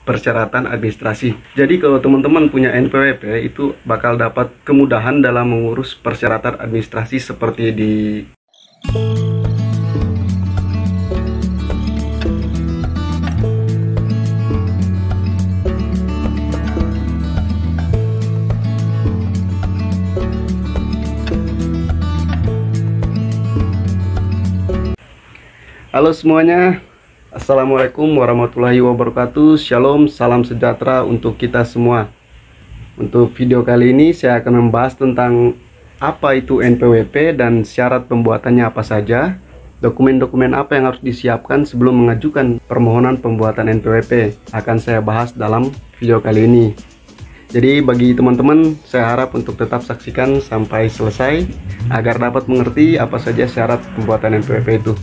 persyaratan administrasi. Jadi kalau teman-teman punya NPWP itu bakal dapat kemudahan dalam mengurus persyaratan administrasi seperti di Halo semuanya, Assalamualaikum warahmatullahi wabarakatuh. Shalom, salam sejahtera untuk kita semua. Untuk video kali ini saya akan membahas tentang apa itu NPWP dan syarat pembuatannya apa saja, dokumen-dokumen apa yang harus disiapkan sebelum mengajukan permohonan pembuatan NPWP. Akan saya bahas dalam video kali ini. Jadi bagi teman-teman, saya harap untuk tetap saksikan sampai selesai agar dapat mengerti apa saja syarat pembuatan NPWP itu.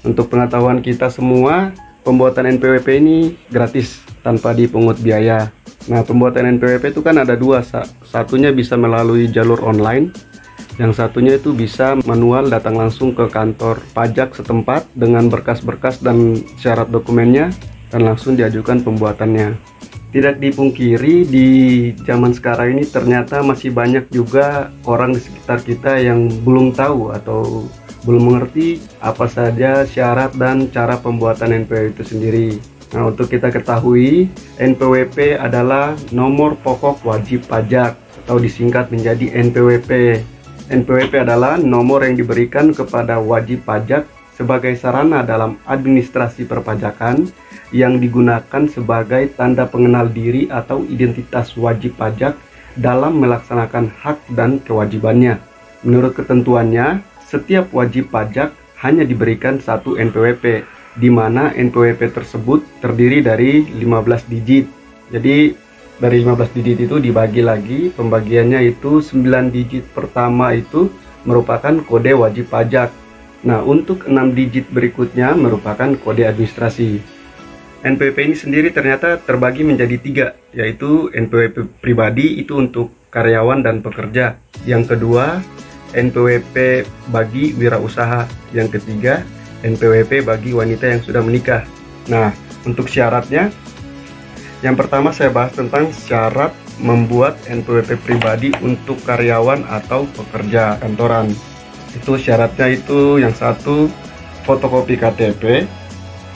Untuk pengetahuan kita semua, pembuatan NPWP ini gratis tanpa dipungut biaya. Nah, pembuatan NPWP itu kan ada dua, satunya bisa melalui jalur online, yang satunya itu bisa manual datang langsung ke kantor pajak setempat dengan berkas-berkas dan syarat dokumennya dan langsung diajukan pembuatannya. Tidak dipungkiri di zaman sekarang ini ternyata masih banyak juga orang di sekitar kita yang belum tahu atau belum mengerti apa saja syarat dan cara pembuatan NPWP itu sendiri. Nah, untuk kita ketahui, NPWP adalah nomor pokok wajib pajak atau disingkat menjadi NPWP. NPWP adalah nomor yang diberikan kepada wajib pajak sebagai sarana dalam administrasi perpajakan yang digunakan sebagai tanda pengenal diri atau identitas wajib pajak dalam melaksanakan hak dan kewajibannya. Menurut ketentuannya, setiap wajib pajak hanya diberikan satu NPWP, di mana NPWP tersebut terdiri dari 15 digit. Jadi dari 15 digit itu dibagi lagi, pembagiannya itu 9 digit pertama itu merupakan kode wajib pajak. Nah, untuk 6 digit berikutnya merupakan kode administrasi. NPWP ini sendiri ternyata terbagi menjadi 3, yaitu NPWP pribadi itu untuk karyawan dan pekerja. Yang kedua, NPWP bagi wirausaha. Yang ketiga, NPWP bagi wanita yang sudah menikah. Nah, untuk syaratnya, yang pertama saya bahas tentang syarat membuat NPWP pribadi untuk karyawan atau pekerja kantoran. Itu syaratnya itu yang satu, fotokopi KTP.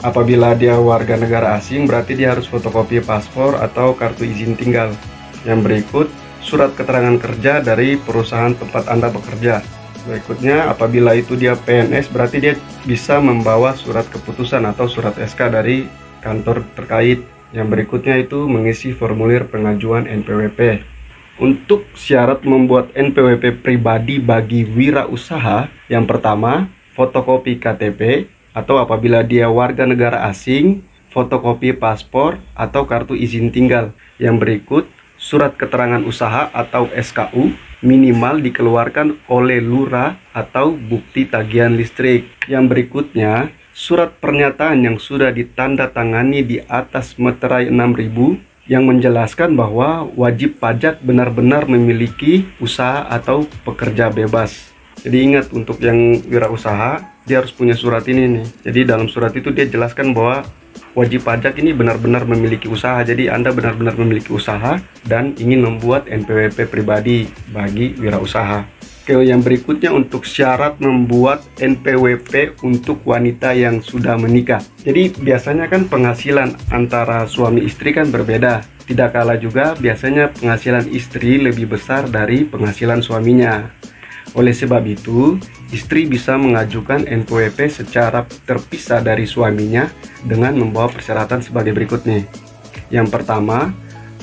Apabila dia warga negara asing, berarti dia harus fotokopi paspor atau kartu izin tinggal. Yang berikut, surat keterangan kerja dari perusahaan tempat Anda bekerja. Berikutnya, apabila itu dia PNS, berarti dia bisa membawa surat keputusan atau surat SK dari kantor terkait. Yang berikutnya itu mengisi formulir pengajuan NPWP. Untuk syarat membuat NPWP pribadi bagi wirausaha, yang pertama, fotokopi KTP, atau apabila dia warga negara asing, fotokopi paspor atau kartu izin tinggal. Yang berikut, surat keterangan usaha atau SKU minimal dikeluarkan oleh lurah atau bukti tagihan listrik. Yang berikutnya, surat pernyataan yang sudah ditandatangani di atas meterai 6.000 yang menjelaskan bahwa wajib pajak benar-benar memiliki usaha atau pekerja bebas. Jadi ingat, untuk yang wirausaha, dia harus punya surat ini nih. Jadi dalam surat itu dia jelaskan bahwa wajib pajak ini benar-benar memiliki usaha. Jadi Anda benar-benar memiliki usaha dan ingin membuat NPWP pribadi bagi wirausaha. Oke, yang berikutnya untuk syarat membuat NPWP untuk wanita yang sudah menikah. Jadi biasanya kan penghasilan antara suami istri kan berbeda. Tidak kalah juga biasanya penghasilan istri lebih besar dari penghasilan suaminya. Oleh sebab itu, istri bisa mengajukan NPWP secara terpisah dari suaminya dengan membawa persyaratan sebagai berikut nih. Yang pertama,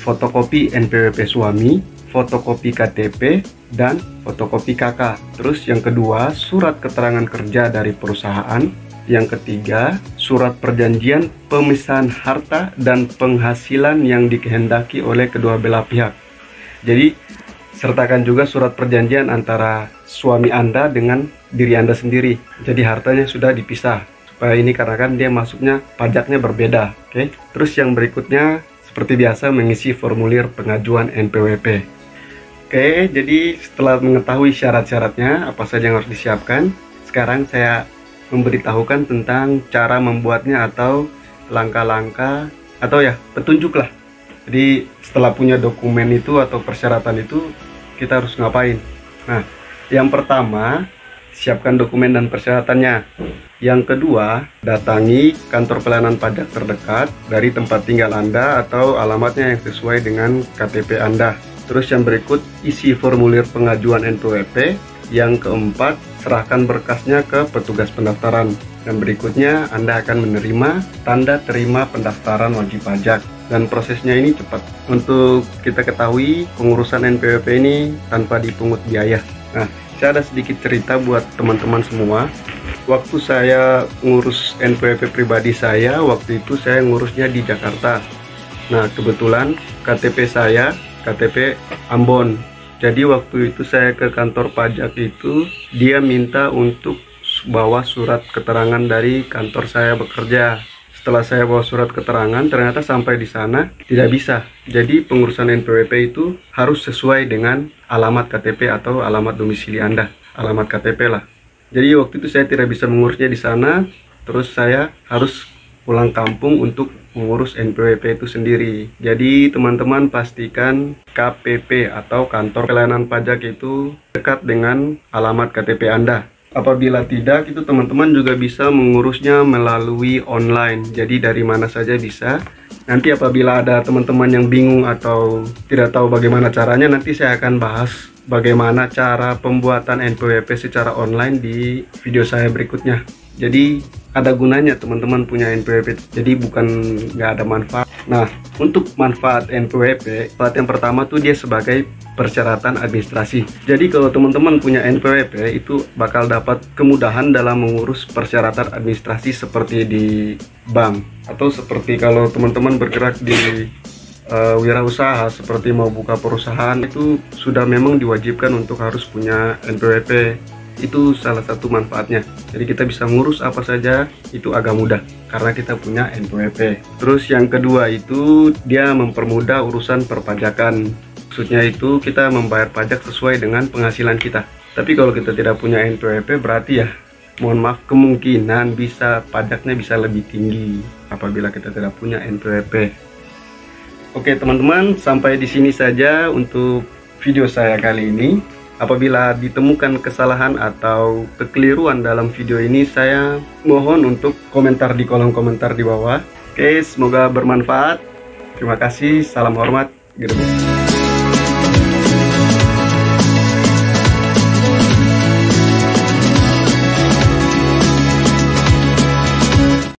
fotokopi NPWP suami, fotokopi KTP, dan fotokopi KK. Terus yang kedua, surat keterangan kerja dari perusahaan. Yang ketiga, surat perjanjian pemisahan harta dan penghasilan yang dikehendaki oleh kedua belah pihak. Jadi, sertakan juga surat perjanjian antara suami Anda dengan diri Anda sendiri. Jadi hartanya sudah dipisah. Supaya ini karena kan dia masuknya pajaknya berbeda. Oke. Terus yang berikutnya seperti biasa mengisi formulir pengajuan NPWP. Oke, jadi setelah mengetahui syarat-syaratnya apa saja yang harus disiapkan, sekarang saya memberitahukan tentang cara membuatnya atau langkah-langkah atau ya petunjuk lah. Jadi setelah punya dokumen itu atau persyaratan itu, kita harus ngapain? Nah, yang pertama, siapkan dokumen dan persyaratannya. Yang kedua, datangi kantor pelayanan pajak terdekat dari tempat tinggal Anda atau alamatnya yang sesuai dengan KTP Anda. Terus yang berikut, isi formulir pengajuan NPWP. Yang keempat, serahkan berkasnya ke petugas pendaftaran. Dan berikutnya, Anda akan menerima tanda terima pendaftaran wajib pajak. Dan prosesnya ini cepat. Untuk kita ketahui, pengurusan NPWP ini tanpa dipungut biaya. Nah, saya ada sedikit cerita buat teman-teman semua. Waktu saya ngurus NPWP pribadi saya, waktu itu saya ngurusnya di Jakarta. Nah, kebetulan KTP saya, KTP Ambon. Jadi waktu itu saya ke kantor pajak itu, dia minta untuk bawa surat keterangan dari kantor saya bekerja. Setelah saya bawa surat keterangan, ternyata sampai di sana tidak bisa. Jadi pengurusan NPWP itu harus sesuai dengan alamat KTP atau alamat domisili Anda, alamat KTP lah. Jadi waktu itu saya tidak bisa mengurusnya di sana, terus saya harus pulang kampung untuk mengurus NPWP itu sendiri. Jadi teman-teman pastikan KPP atau kantor pelayanan pajak itu dekat dengan alamat KTP Anda. Apabila tidak, itu teman-teman juga bisa mengurusnya melalui online. Jadi dari mana saja bisa. Nanti apabila ada teman-teman yang bingung atau tidak tahu bagaimana caranya, nanti saya akan bahas bagaimana cara pembuatan NPWP secara online di video saya berikutnya. Jadi ada gunanya teman-teman punya NPWP. Jadi bukan nggak ada manfaat. Nah, untuk manfaat NPWP, manfaat yang pertama tuh dia sebagai persyaratan administrasi. Jadi kalau teman-teman punya NPWP itu bakal dapat kemudahan dalam mengurus persyaratan administrasi seperti di bank, atau seperti kalau teman-teman bergerak di wirausaha seperti mau buka perusahaan, itu sudah memang diwajibkan untuk harus punya NPWP. Itu salah satu manfaatnya. Jadi kita bisa ngurus apa saja itu agak mudah karena kita punya NPWP. Terus yang kedua itu dia mempermudah urusan perpajakan. Maksudnya itu kita membayar pajak sesuai dengan penghasilan kita. Tapi kalau kita tidak punya NPWP berarti ya, mohon maaf, kemungkinan bisa pajaknya bisa lebih tinggi apabila kita tidak punya NPWP. Oke teman-teman, sampai di sini saja untuk video saya kali ini. Apabila ditemukan kesalahan atau kekeliruan dalam video ini, saya mohon untuk komentar di kolom komentar di bawah. Oke, semoga bermanfaat. Terima kasih, salam hormat, Gerbong.